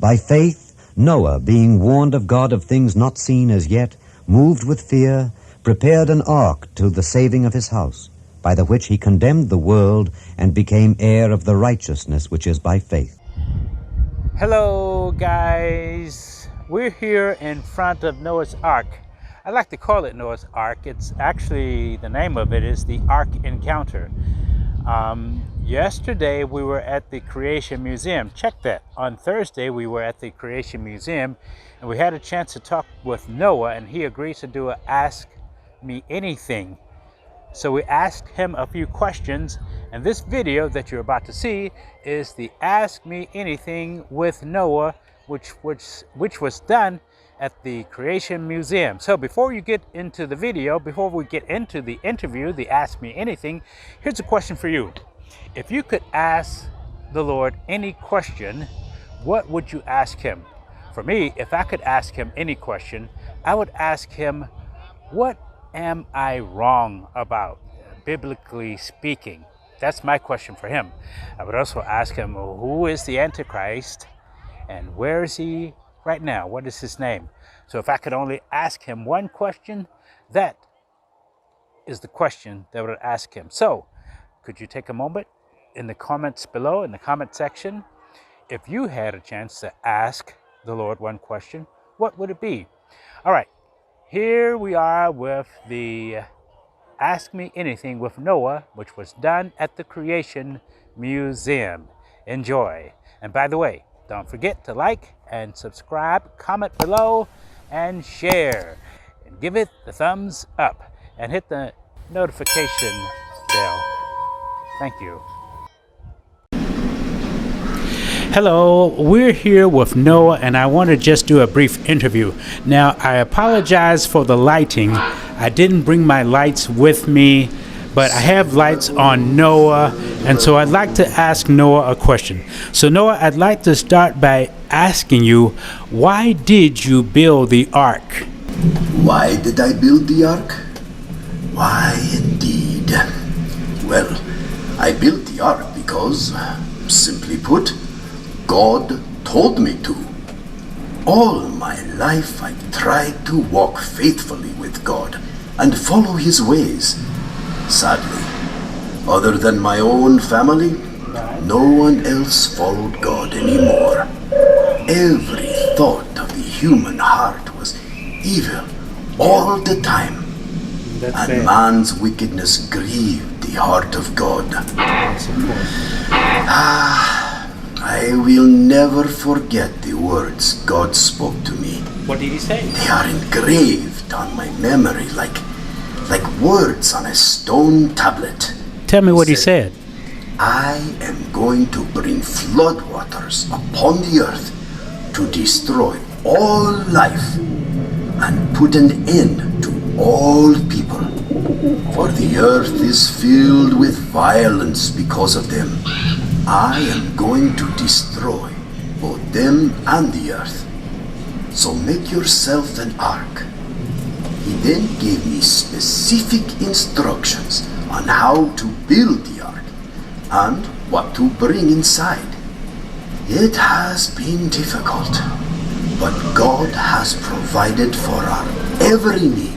By faith, Noah, being warned of God of things not seen as yet, moved with fear, prepared an ark to the saving of his house, by the which he condemned the world and became heir of the righteousness which is by faith. Hello guys, we're here in front of Noah's Ark. I like to call it Noah's Ark. It's actually, the name of it is the Ark Encounter. Yesterday we were at the Creation Museum. Check that. On Thursday we were at the Creation Museum and we had a chance to talk with Noah, and he agreed to do a Ask Me Anything. So we asked him a few questions, and this video that you're about to see is the Ask Me Anything with Noah, which was done at the Creation Museum. So before you get into the video, before we get into the interview, the Ask Me Anything, here's a question for you. If you could ask the Lord any question, what would you ask him? For me, if I could ask him any question, I would ask him, what am I wrong about, biblically speaking? That's my question for him. I would also ask him, who is the Antichrist and where is he right now? What is his name? So if I could only ask him one question, that is the question that I would ask him. So could you take a moment in the comments below, in the comment section, if you had a chance to ask the Lord one question, what would it be? All right. Here we are with the Ask Me Anything with Noah, which was done at the Creation Museum. Enjoy. And by the way, don't forget to like and subscribe, comment below, and share. And give it the thumbs up. And hit the notification bell. Thank you. Hello, we're here with Noah, and I want to just do a brief interview. Now, I apologize for the lighting. I didn't bring my lights with me, but I have lights on Noah, and so I'd like to ask Noah a question. So Noah, I'd like to start by asking you, why did you build the ark? Why did I build the ark? Why indeed. Well, I built the ark because, simply put, God told me to. All my life I've tried to walk faithfully with God and follow his ways. Sadly, other than my own family, no one else followed God anymore. Every thought of the human heart was evil all the time. And man's wickedness grieved the heart of God. I will never forget the words God spoke to me. What did he say? They are engraved on my memory like words on a stone tablet. Tell me what he said. I am going to bring floodwaters upon the earth to destroy all life and put an end to all people. For the earth is filled with violence because of them. I am going to destroy both them and the earth. So make yourself an ark. He then gave me specific instructions on how to build the ark and what to bring inside. It has been difficult, but God has provided for our every need.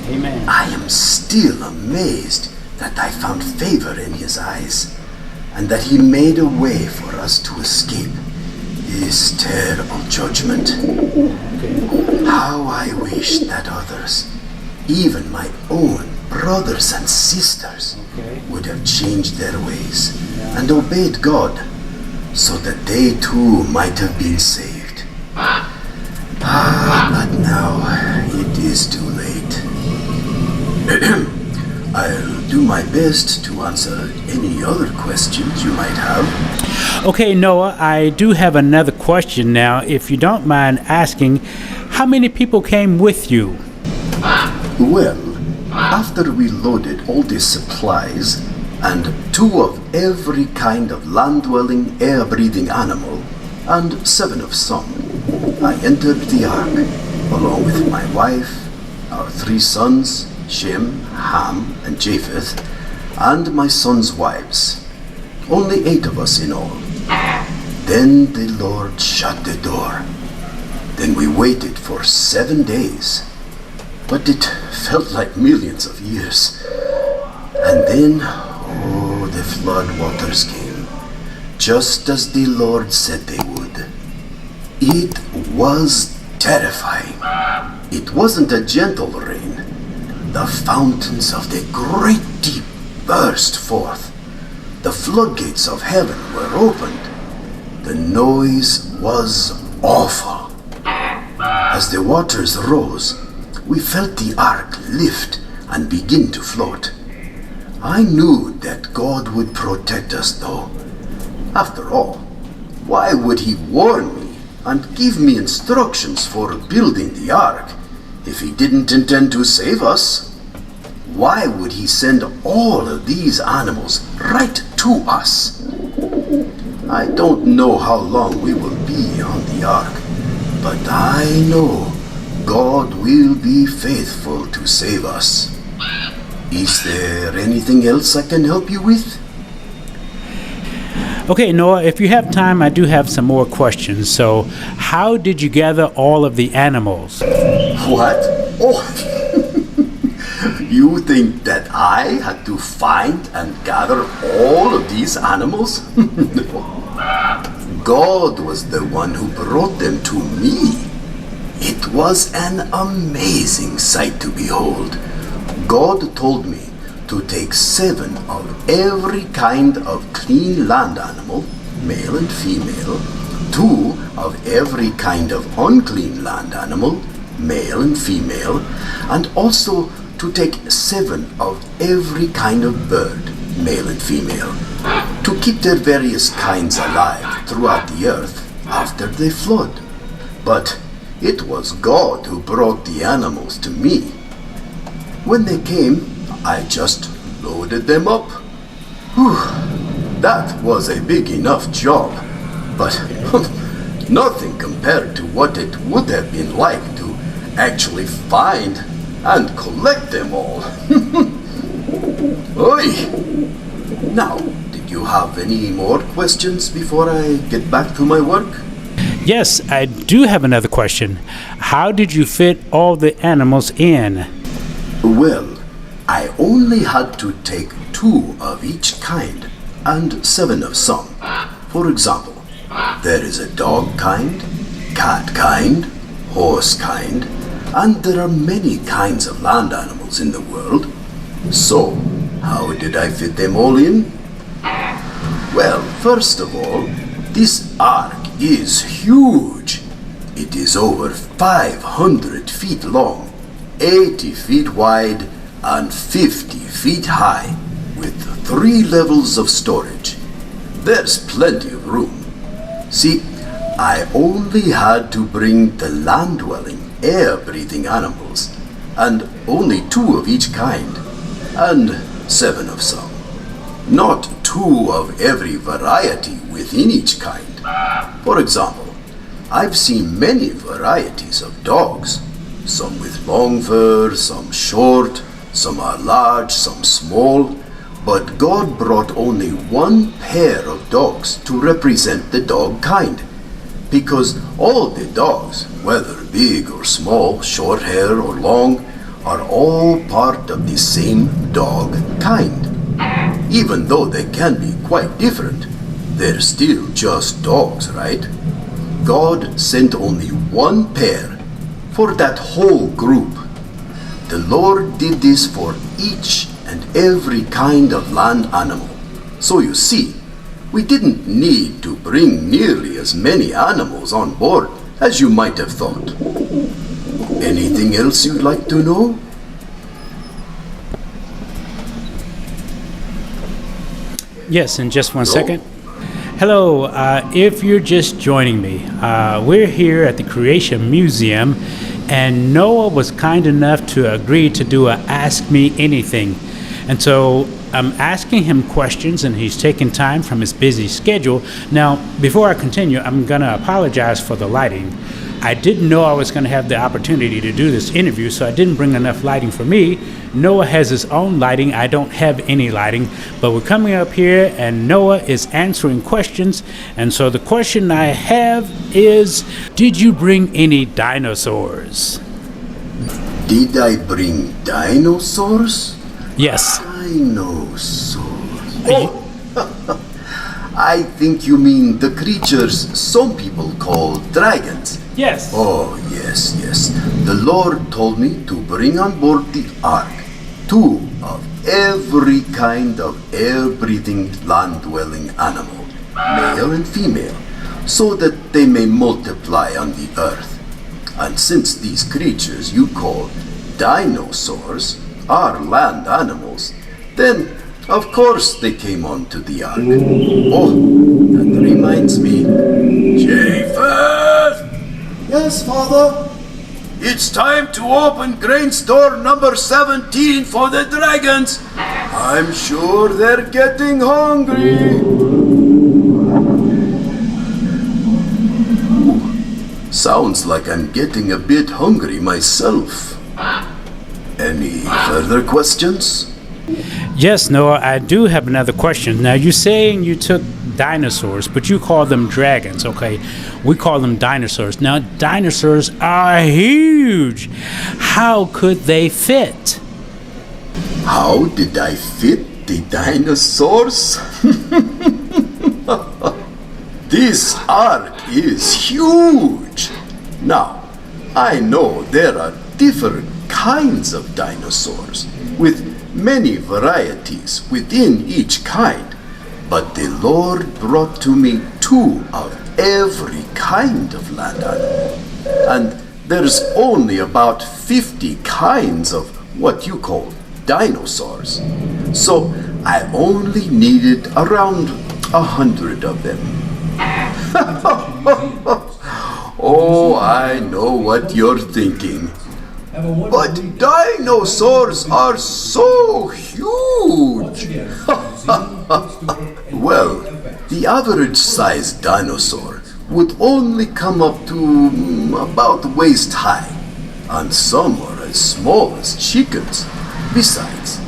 Amen. I am still amazed that I found favor in his eyes, and that he made a way for us to escape his terrible judgment. How I wish that others, even my own brothers and sisters, would have changed their ways and obeyed God, so that they too might have been saved. But now it is too late. I'll do my best to answer any other questions you might have. Okay, Noah, I do have another question now. If you don't mind asking, how many people came with you? Well, after we loaded all the supplies and 2 of every kind of land-dwelling, air-breathing animal, and 7 of some, I entered the ark, along with my wife, our 3 sons, Shem, Ham, and Japheth, and my sons' wives. Only 8 of us in all. Then the Lord shut the door. Then we waited for 7 days, but it felt like millions of years. And then, oh, the flood waters came, just as the Lord said they would. It was terrifying. It wasn't a gentle rain. The fountains of the great deep burst forth. The floodgates of heaven were opened. The noise was awful. As the waters rose, we felt the ark lift and begin to float. I knew that God would protect us, though. After all, why would He warn me and give me instructions for building the ark if He didn't intend to save us? Why would He send all of these animals right to us? I don't know how long we will be on the ark, but I know God will be faithful to save us. Is there anything else I can help you with? Okay, Noah, if you have time, I do have some more questions. So, how did you gather all of the animals? What? Oh, you think that I had to find and gather all of these animals? No. God was the one who brought them to me. It was an amazing sight to behold. God told me to take 7 of every kind of clean land animal, male and female, 2 of every kind of unclean land animal, male and female, and also to take 7 of every kind of bird, male and female, to keep their various kinds alive throughout the earth after the flood. But it was God who brought the animals to me. When they came, I just loaded them up. Whew, that was a big enough job, but nothing compared to what it would have been like to actually find and collect them all. Oi! Now, did you have any more questions before I get back to my work? Yes, I do have another question. How did you fit all the animals in? Well, I only had to take 2 of each kind and 7 of some. For example, there is a dog kind, cat kind, horse kind, and there are many kinds of land animals in the world. So, how did I fit them all in? Well, first of all, this ark is huge. It is over 500 feet long, 80 feet wide, and 50 feet high, with 3 levels of storage. There's plenty of room. See, I only had to bring the land-dwelling, air-breathing animals, and only 2 of each kind, and 7 of some. Not 2 of every variety within each kind. For example, I've seen many varieties of dogs, some with long fur, some short, some are large, some small, but God brought only 1 pair of dogs to represent the dog kind, because all the dogs, whether big or small, short hair or long, are all part of the same dog kind. Even though they can be quite different, they're still just dogs, right? God sent only 1 pair for that whole group. The Lord did this for each and every kind of land animal. So you see, we didn't need to bring nearly as many animals on board as you might have thought. Anything else you'd like to know? Yes, in just one second. Hello, if you're just joining me, we're here at the Creation Museum, and Noah was kind enough to agree to do a Ask Me Anything. And so I'm asking him questions, and he's taking time from his busy schedule. Now, before I continue, I'm going to apologize for the lighting. I didn't know I was going to have the opportunity to do this interview, so I didn't bring enough lighting for me. Noah has his own lighting. I don't have any lighting, but we're coming up here and Noah is answering questions. And so the question I have is, did you bring any dinosaurs? Did I bring dinosaurs? Yes. Dinosaurs. Oh, I think you mean the creatures some people call dragons. Yes. Oh, yes, yes. The Lord told me to bring on board the ark 2 of every kind of air-breathing, land-dwelling animal, male and female, so that they may multiply on the earth. And since these creatures you call dinosaurs are land animals, then of course they came onto the ark. Oh, that reminds me. Japheth! Yes, Father? It's time to open grain store number 17 for the dragons. I'm sure they're getting hungry. Sounds like I'm getting a bit hungry myself. Any further questions? Yes, Noah, I do have another question. Now, you're saying you took dinosaurs, but you call them dragons, okay? We call them dinosaurs. Now, dinosaurs are huge. How could they fit? How did I fit the dinosaurs? This ark is huge. Now, I know there are different kinds of dinosaurs with many varieties within each kind, but the Lord brought to me 2 of every kind of land animal, and there's only about 50 kinds of what you call dinosaurs. So I only needed around 100 of them. Oh, I know what you're thinking. But dinosaurs are so huge! Well, the average sized dinosaur would only come up to about waist high, and some are as small as chickens. Besides,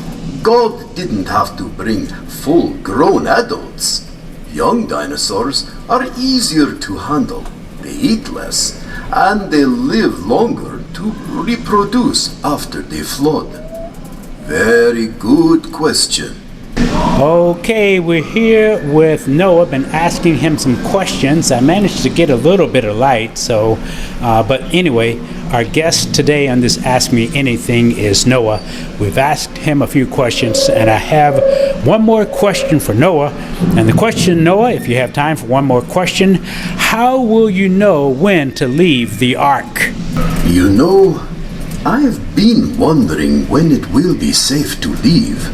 God didn't have to bring full-grown adults. Young dinosaurs are easier to handle, they eat less, and they live longer to reproduce after the flood. Very good question. Okay, we're here with Noah. Been asking him some questions. I managed to get a little bit of light, so, but anyway, our guest today on this Ask Me Anything is Noah. We've asked him a few questions, and I have one more question for Noah. And the question, Noah, if you have time for one more question, how will you know when to leave the ark? You know, I've been wondering when it will be safe to leave.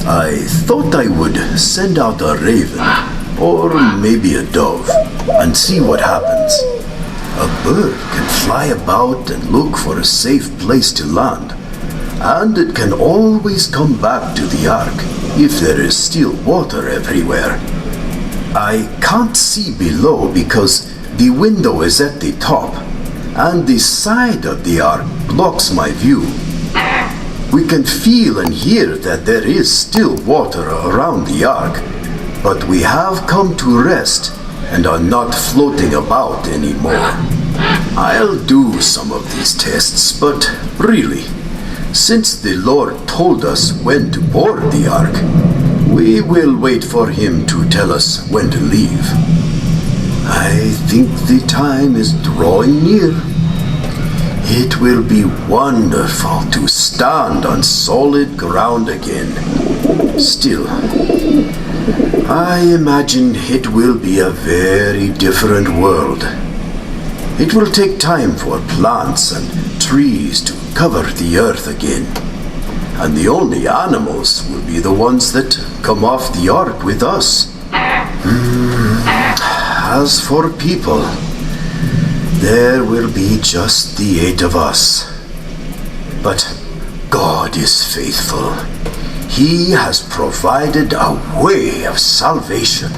I thought I would send out a raven, or maybe a dove, and see what happens. A bird can fly about and look for a safe place to land, and it can always come back to the ark if there is still water everywhere. I can't see below because the window is at the top, and the side of the ark blocks my view. We can feel and hear that there is still water around the ark, but we have come to rest and are not floating about anymore. I'll do some of these tests, but really, since the Lord told us when to board the ark, we will wait for him to tell us when to leave. I think the time is drawing near. It will be wonderful to stand on solid ground again. Still, I imagine it will be a very different world. It will take time for plants and trees to cover the earth again, and the only animals will be the ones that come off the ark with us. As for people, there will be just the 8 of us. But God is faithful. He has provided a way of salvation,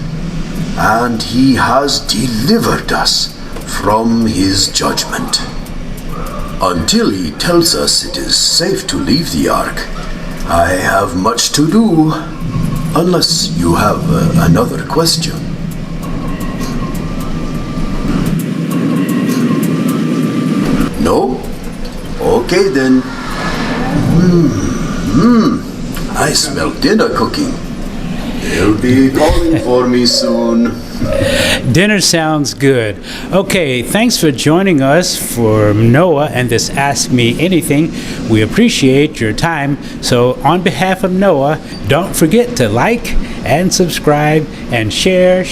and He has delivered us from his judgment. Until he tells us it is safe to leave the ark, I have much to do, unless you have another question. No? Okay then. I smell dinner cooking. They'll be calling for me soon. Dinner sounds good. Okay, thanks for joining us for Noah and this Ask Me Anything. We appreciate your time. So, on behalf of Noah, don't forget to like and subscribe and share.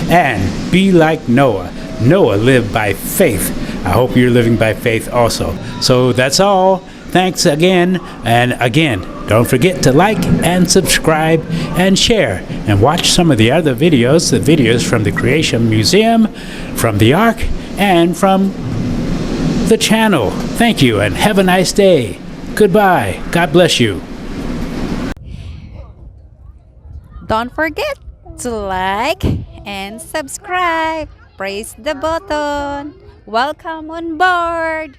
And be like Noah. Noah lived by faith. I hope you're living by faith also. So, that's all. Thanks again. And again, don't forget to like and subscribe and share and watch some of the other videos, the videos from the Creation Museum, from the Ark, and from the channel. Thank you and have a nice day. Goodbye. God bless you. Don't forget to like and subscribe. Press the button. Welcome on board.